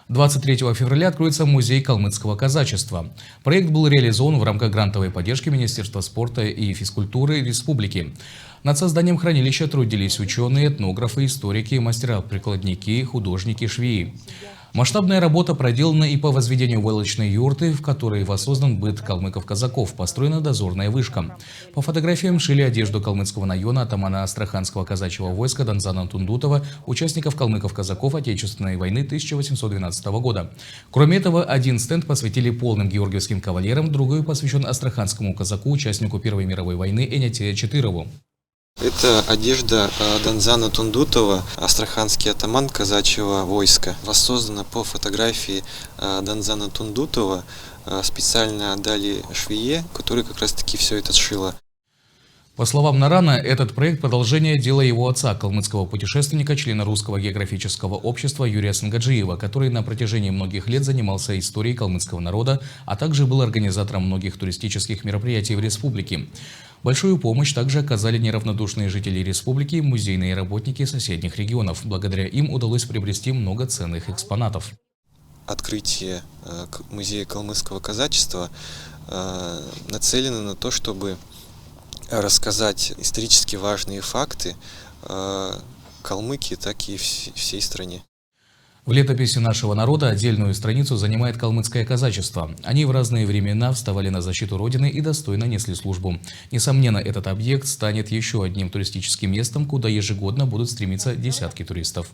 23 февраля откроется музей калмыцкого казачества. Проект был реализован в рамках грантовой поддержки Министерства спорта и физкультуры Республики. Над созданием хранилища трудились ученые, этнографы, историки, мастера-прикладники, художники, швеи. Масштабная работа проделана и по возведению войлочной юрты, в которой воссоздан быт калмыков-казаков, построена дозорная вышка. По фотографиям шили одежду калмыцкого наёна атамана Астраханского казачьего войска Данзана Тундутова, участников калмыков-казаков Отечественной войны 1812 года. Кроме этого, один стенд посвятили полным георгиевским кавалерам, другой посвящен астраханскому казаку, участнику Первой мировой войны Энятею Чатырову. Это одежда Данзана Тундутова, астраханский атаман казачьего войска. Воссоздана по фотографии Данзана Тундутова. Специально отдали швее, которая как раз таки все это сшила. По словам Нарана, этот проект – продолжение дела его отца, калмыцкого путешественника, члена Русского географического общества Юрия Сангаджиева, который на протяжении многих лет занимался историей калмыцкого народа, а также был организатором многих туристических мероприятий в республике. Большую помощь также оказали неравнодушные жители республики и музейные работники соседних регионов. Благодаря им удалось приобрести много ценных экспонатов. Открытие музея калмыцкого казачества нацелено на то, чтобы рассказать исторически важные факты Калмыкии, так и всей стране. В летописи нашего народа отдельную страницу занимает калмыцкое казачество. Они в разные времена вставали на защиту Родины и достойно несли службу. Несомненно, этот объект станет еще одним туристическим местом, куда ежегодно будут стремиться десятки туристов.